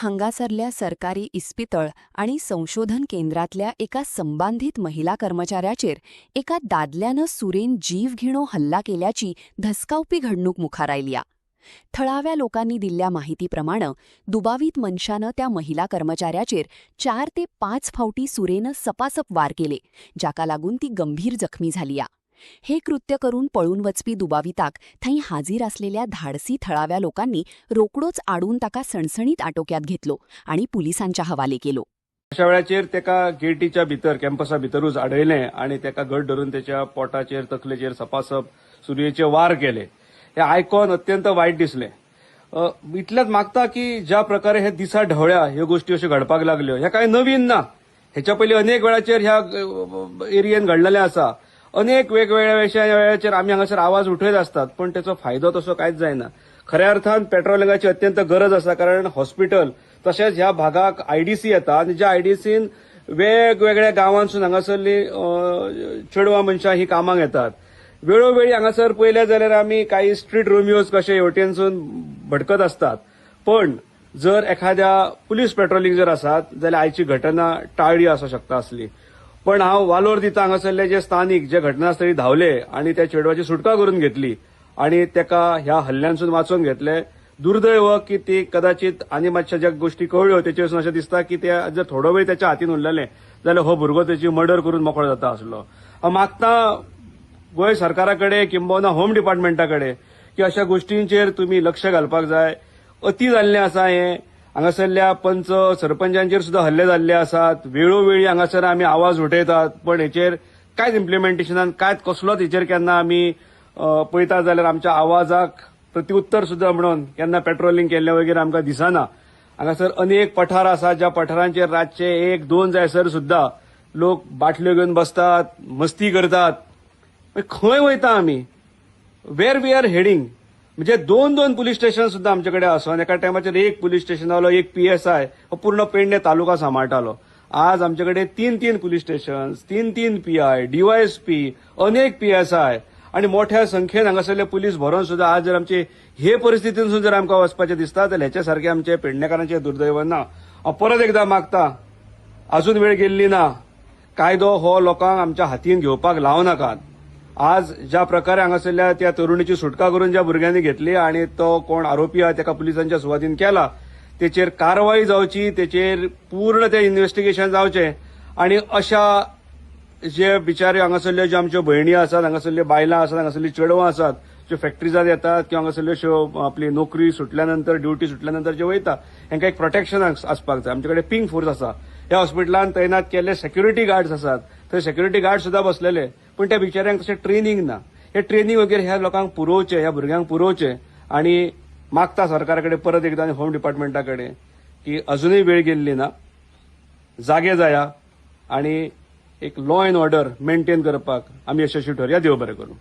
हांगासरल्या सरकारी इस्पितळ आणि संशोधन केंद्रातल्या एका संबंधित महिला कर्मचाऱ्याचेर एका दादल्यानं सुरेन जीवघेणो हल्ला केल्याची धसकावपी घडणूक मुखार आयल्या. थळाव्या लोकांनी दिल्ल्या माहितीप्रमाणे दुबावीत मनशानं त्या महिला कर्मचाऱ्याचेर 4 ते 5 फावटी सुरेनं सपासप वार केले, जाका लागून ती गंभीर जखमी झालीया. हे कृत्य करून पळून वचपी दुबाविताक थंय हाजीर असलेल्या धाडसी थळाव्या लोकांनी रोकडोच आडून ताका सणसणीत आटोक्यात घेतलो आणि पुलिसांच्या हवाले केलो. अशा वेळाचेर तेका गेटीच्या भितर कॅम्पसा भितरूच आडयलें आणि तेका घट धरून त्याच्या पोटाचेर तकलेचेर सपासप सुरयेचे वार केले. हे आयकून अत्यंत वायट दिसलें. इतलेंच मागता की ज्या प्रकारे हे दिसा ढवळ्या ह्यो गोष्टी अश्यो घडपाक लागल्यो हे काय नवीन ना. हेच्या पयलीं अनेक वेळाचेर ह्या एरियेन घडलेलें आसा. अनेक वेगवेगळ्या वेळाचेर आमी हांगासर आवाज उठयत असतात, पण त्याचो फायदो तसो कांयच जायना. खऱ्या अर्थान पेट्रोलिंगाची अत्यंत गरज आसा, कारण हॉस्पिटल तशेंच ह्या भागाक आयडीसी येता आनी ज्या आयडीसीन वेगवेगळ्या गांवांसून हांगासरली चेडवां मनशां ही कामाक येतात. वेळोवेळी हांगासर पळयलें जाल्यार आमी काही स्ट्रीट रोमियोज कशे हेवटेनसून भटकत असतात. पण जर एखाद्या पुलीस पेट्रोलिंग जर आसात जाल्यार आयची घटना टाळळी आसूं शकता आसली. पण हांव वालोर दिता हांगासरले जे स्थानिक जे घटनास्थळी धावले आणि त्या चेडवाची सुटका करून घेतली आणि तेका ह्या हल्ल्यांसून वाचोवन घेतले. दुर्दैव की ती कदाचित आनी मातशा ज्या गोष्टी कळ्ळ्यो तेचेरसून अशें दिसता की ते जर थोडो वेळ त्याच्या हातीन उरलेलें जाल्यार हो भुरगो तेची मर्डर करून मोकळो जाता आसलो. हांव मागता गोंय सरकाराकडे किंबहुना होम डिपार्टमेंटाकडे की अशा गोष्टींचेर तुमी लक्ष घालपाक जाय. अति जाल्लें आसा हें. हांगासरल्या पंच सरपंचांचेर सुद्धा हल्ले जाल्ले आसात. वेळोवेळी हांगासर आमी आवाज उठयतात, पण हेचेर कांयच इम्प्लिमेंटेशनान कांयच कसलोच हेचेर केन्ना आमी पळयतात जाल्यार आमच्या आवाजाक प्रत्युत्तर सुद्धा म्हणून केन्ना पेट्रोलिंग केल्ले वगैरे आमकां दिसना. हांगासर अनेक पठार आसात ज्या पठारांचेर रातचे 1-2 जायसर सुद्धा लोक बाटल्यो घेवन बसतात, मस्ती करतात. खंय वयता आमी? वेर वी आर हेडिंग? म्हणजे 2-2 पुलीस स्टेशन सुद्धा आमच्याकडे आसून एका टायमाचेर एक पुलीस स्टेशनालो एक PSI हो पूर्ण पेडणे तालुका सांबाळटालो. आज आमच्याकडे 3-3 पुलीस स्टेशन, 3-3 PI, DYSP, अनेक PSI आणि मोठ्या संख्येन हांगासरले पुलीस भरोवन सुद्धा आज जर आमचे हे परिस्थितीतून जर आमकां वचपाचें दिसता जाल्यार हेच्या सारखे आमचे पेडणेकारांचे दुर्दैव ना. हांव परत एकदा मागता, अजून वेळ गेल्ली ना. कायदो हो लोकांक आमच्या हातीन घेवपाक लावं नाकात. आज ज्या प्रकारे हांगासरल्या त्या तरुणीची सुटका करून ज्या भुरग्यांनी घेतली आणि तो कोण आरोपी आहा तेका पुलिसांच्या सुवातीन केला, तेचेर कारवाई जावची, तेचेर पूर्ण ते इन्व्हेस्टिगेशन जावचें आणि अशा जे बिचारे हांगासरल्यो ज्यो आमच्यो भयणी आसात, हांगासरल्यो बायलां आसात, हांगासरलीं चेडवां आसात, ज्यो फॅक्टरीजात येतात किंवा हांगासरल्यो आपली नोकरी सुटल्यानंतर ड्युटी सुटल्यानंतर जे वयता हांकां एक प्रोटेक्शन आसपाक जाय. आमचे कडेन पिंक फोर्स आसा. ह्या हॉस्पिटलांत तैनात केल्ले सेक्युरिटी गार्ड्स आसात. थंय सेक्युरिटी गार्ड सुद्धा बसलेले, पण त्या बिचाऱ्यांक तशें ट्रेनिंग ना. हे ट्रेनिंग वगैरे ह्या लोकांक पुरोवचें, ह्या भुरग्यांक पुरोवचें. आणि मागता सरकाराकडे परत एकदा आनी होम डिपार्टमेंटाकडे की अजूनही वेळ गेल्ली ना. जागे जाया आणि एक लॉ अँड ऑर्डर मेंटेन करपाक आमी यशस्वी ठरया. देव बरें करूं.